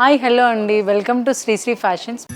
Hi hello అండి, welcome to Shri fashions.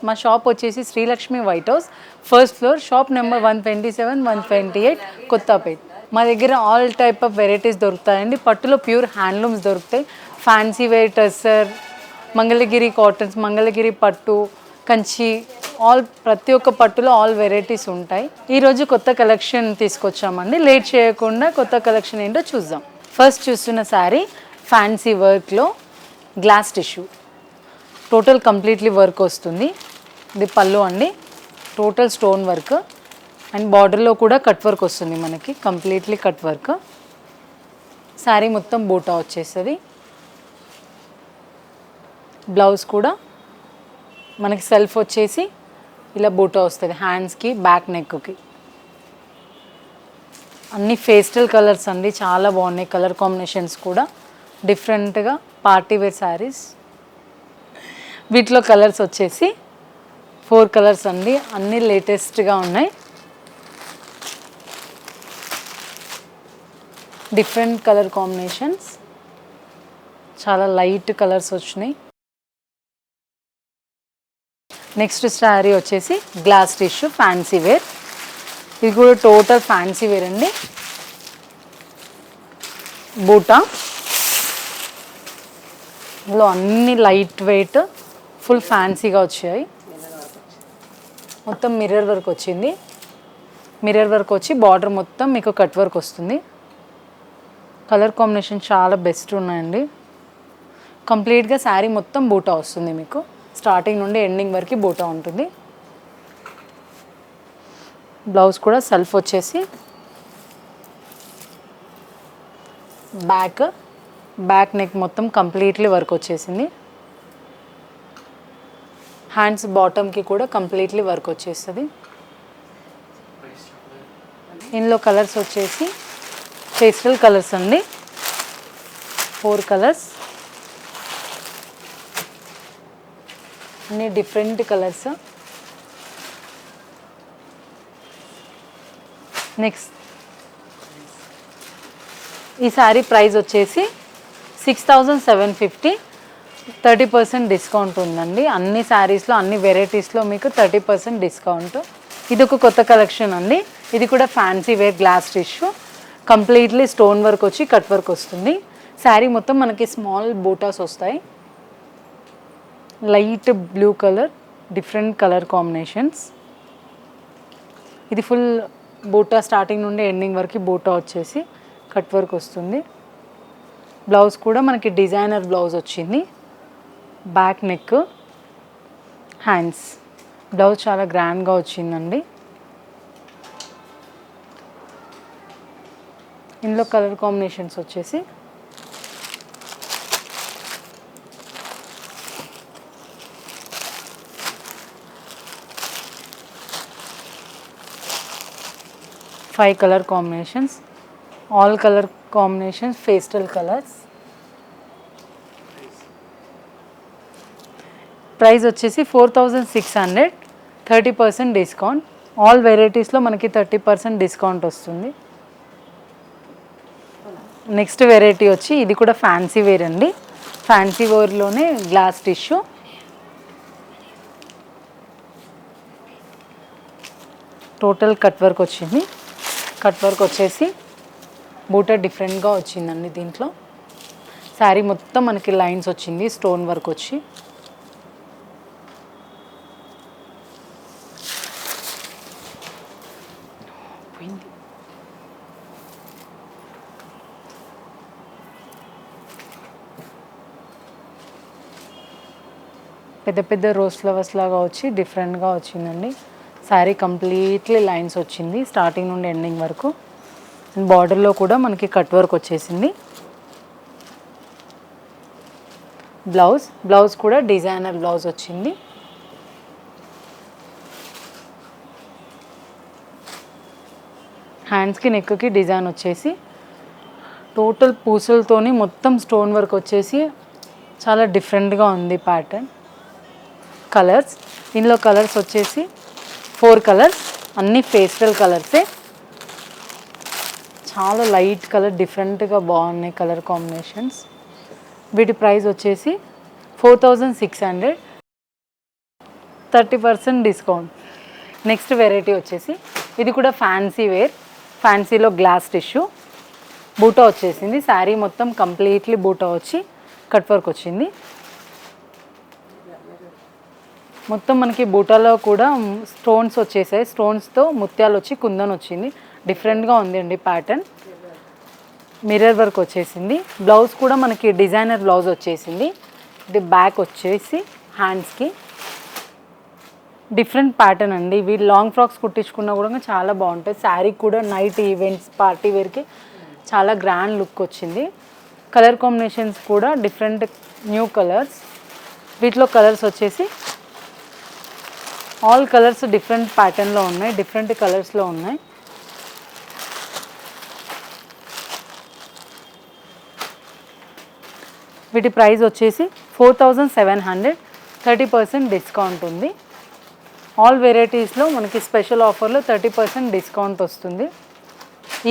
మా shop వచ్చేసి Srilakshmi white house, first floor, shop number 127, 128 Kothapet. మా దగ్గర ఆల్ టైప్ ఆఫ్ వెరైటీస్ దొరుకుతాయండి. పట్టులో ప్యూర్ హ్యాండ్లూమ్స్ దొరుకుతాయి, fancy wear, tussar, Mangalagiri cottons, Mangalagiri పట్టు, కంచి, ప్రతి ఒక్క పట్టులో ఆల్ వెరైటీస్ ఉంటాయి. ఈరోజు కొత్త కలెక్షన్ తీసుకొచ్చామండి. లేట్ చేయకుండా కొత్త కలెక్షన్ ఏంటో చూద్దాం. ఫస్ట్ చూస్తున్న శారీ ఫ్యాన్సీ వర్క్లో glass tissue, total completely work వస్తుంది. ఇది పళ్ళు అండి, టోటల్ స్టోన్ వర్క్ అండ్ బార్డర్లో కూడా కట్ వర్క్ వస్తుంది మనకి, కంప్లీట్లీ కట్ వర్క్. శారీ మొత్తం బూటా వచ్చేస్తుంది. బ్లౌజ్ కూడా మనకి సెల్ఫ్ వచ్చేసి ఇలా బూటా వస్తుంది, హ్యాండ్స్కి, బ్యాక్ నెక్కి. అన్ని పేస్టల్ కలర్స్ అండి, చాలా బాగున్నాయి. కలర్ కాంబినేషన్స్ కూడా డిఫరెంట్గా పార్టీ వేర్ శారీస్. వీటిలో కలర్స్ వచ్చేసి 4 కలర్స్ అండి, అన్నీ లేటెస్ట్గా ఉన్నాయి. డిఫరెంట్ కలర్ కాంబినేషన్స్, చాలా లైట్ కలర్స్ వచ్చినాయి. నెక్స్ట్ శారీ వచ్చేసి గ్లాస్ టిష్యూ ఫ్యాన్సీ వేర్. ఇది కూడా టోటల్ ఫ్యాన్సీ వేర్ అండి. బూటా ఇందులో అన్ని లైట్ వెయిట్, ఫుల్ ఫ్యాన్సీగా వచ్చాయి. మొత్తం మిర్రర్ వర్క్ వచ్చింది. మిర్రర్ వర్క్ వచ్చి బార్డర్ మొత్తం మీకు కట్ వర్క్ వస్తుంది. కలర్ కాంబినేషన్ చాలా బెస్ట్ ఉన్నాయండి. కంప్లీట్గా శారీ మొత్తం బూటా వస్తుంది మీకు, స్టార్టింగ్ నుండి ఎండింగ్ వరకు బూటా ఉంటుంది. బ్లౌజ్ కూడా సెల్ఫ్ వచ్చేసి బ్యాక్ నెక్ మొత్తం కంప్లీట్లీ వర్క్ వచ్చేసింది. హ్యాండ్స్ బాటమ్కి కూడా కంప్లీట్లీ వర్క్ వచ్చేస్తుంది. ఇందులో కలర్స్ వచ్చేసి పేస్టల్ కలర్స్ అండి, 4 కలర్స్, అన్ని డిఫరెంట్ కలర్స్. నెక్స్ట్ ఈ శారీ ప్రైస్ వచ్చేసి 6750, 30% డిస్కౌంట్ ఉందండి. అన్ని శారీస్లో, అన్ని వెరైటీస్లో మీకు 30% డిస్కౌంట్. ఇది ఒక కొత్త కలెక్షన్ అండి. ఇది కూడా fancy wear glass tissue, completely stone work వచ్చి కట్ వర్క్ వస్తుంది. శారీ మొత్తం మనకి స్మాల్ బూటాస్ వస్తాయి. Light blue colour, different colour combinations. ఇది ఫుల్ బూటా, స్టార్టింగ్ నుండి ఎండింగ్ వరకు బూటా వచ్చేసి కట్ వర్క్ వస్తుంది. బ్లౌజ్ కూడా మనకి డిజైనర్ బ్లౌజ్ వచ్చింది. Back neck, hands. బ్లౌజ్ చాలా గ్రాండ్గా వచ్చిందండి. ఇందులో కలర్ కాంబినేషన్స్ వచ్చేసి five colour combinations, all colour combinations, pastel colours. Price వచ్చేసి 4600, 30% డిస్కౌంట్. ఆల్ వెరైటీస్లో మనకి 30% డిస్కౌంట్ వస్తుంది. నెక్స్ట్ వెరైటీ వచ్చి ఇది కూడా ఫ్యాన్సీ వేర్ అండి. ఫ్యాన్సీ వేర్లోనే glass tissue, total cut work వచ్చింది. కట్ వర్క్ వచ్చేసి బూటా డిఫరెంట్గా వచ్చిందండి. దీంట్లో శారీ మొత్తం మనకి లైన్స్ వచ్చింది, స్టోన్ వర్క్ వచ్చి. పెద్ద పెద్ద రోజ్ ఫ్లవర్స్ లాగా వచ్చి డిఫరెంట్గా వచ్చిందండి. శారీ కంప్లీట్లీ లైన్స్ వచ్చింది, స్టార్టింగ్ నుండి ఎండింగ్ వరకు. బార్డర్లో కూడా మనకి కట్ వర్క్ వచ్చేసింది. బ్లౌజ్ కూడా డిజైనర్ బ్లౌజ్ వచ్చింది. హ్యాండ్స్కి నెక్కి డిజైన్ వచ్చేసి టోటల్ పూసలతోని మొత్తం స్టోన్ వర్క్ వచ్చేసి చాలా డిఫరెంట్గా ఉంది ప్యాటర్న్. కలర్స్ ఇందులో కలర్స్ వచ్చేసి 4 కలర్స్, అన్నీ పేస్టల్ కలర్సే. చాలా లైట్ కలర్, డిఫరెంట్గా బాగున్నాయి కలర్ కాంబినేషన్స్. వీటి ప్రైస్ వచ్చేసి 4600, 30% డిస్కౌంట్. నెక్స్ట్ వెరైటీ వచ్చేసి ఇది కూడా ఫ్యాన్సీ వేర్, ఫ్యాన్సీలో గ్లాస్ టిష్యూ బూటా వచ్చేసింది. శారీ మొత్తం కంప్లీట్లీ బూటా వచ్చి కట్ వర్క్ వచ్చింది. మొత్తం మనకి బూటాలో కూడా స్టోన్స్ వచ్చేసాయి. స్టోన్స్తో ముత్యాలు వచ్చి కుందన్ వచ్చింది. డిఫరెంట్గా ఉంది అండి ప్యాటర్న్. మిర్రర్ వర్క్ వచ్చేసింది. బ్లౌజ్ కూడా మనకి డిజైనర్ బ్లౌజ్ వచ్చేసింది. ఇది బ్యాక్ వచ్చేసి హ్యాండ్స్కి డిఫరెంట్ ప్యాటర్న్ అండి. ఇవి లాంగ్ ఫ్రాక్స్ కుట్టించుకున్నా కూడా చాలా బాగుంటాయి. శారీ కూడా నైట్ ఈవెంట్స్, పార్టీ వేర్కి చాలా గ్రాండ్ లుక్ వచ్చింది. కలర్ కాంబినేషన్స్ కూడా డిఫరెంట్ న్యూ కలర్స్. వీటిలో కలర్స్ వచ్చేసి ఆల్ కలర్స్ డిఫరెంట్ ప్యాటర్న్లో ఉన్నాయి, డిఫరెంట్ కలర్స్లో ఉన్నాయి. వీటి ప్రైస్ వచ్చేసి 4700, 30% డిస్కౌంట్ ఉంది. ఆల్ వెరైటీస్లో మనకి స్పెషల్ ఆఫర్లో 30% డిస్కౌంట్ వస్తుంది.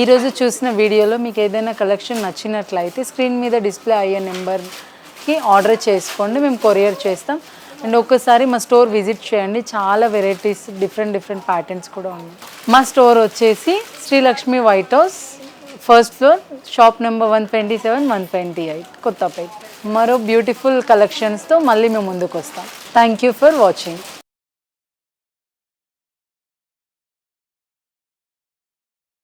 ఈరోజు చూసిన వీడియోలో మీకు ఏదైనా కలెక్షన్ నచ్చినట్లయితే స్క్రీన్ మీద డిస్ప్లే అయ్యే నెంబర్కి ఆర్డర్ చేసుకోండి, మేము కొరియర్ చేస్తాం. అండ్ ఒక్కసారి మా స్టోర్ విజిట్ చేయండి, చాలా వెరైటీస్ డిఫరెంట్ ప్యాటర్న్స్ కూడా ఉన్నాయి. మా స్టోర్ వచ్చేసి Srilakshmi white house, first floor, shop number 127, 128 Kothapet. మరో బ్యూటిఫుల్ కలెక్షన్స్తో మళ్ళీ మేము ముందుకు వస్తాం. Thank you for watching.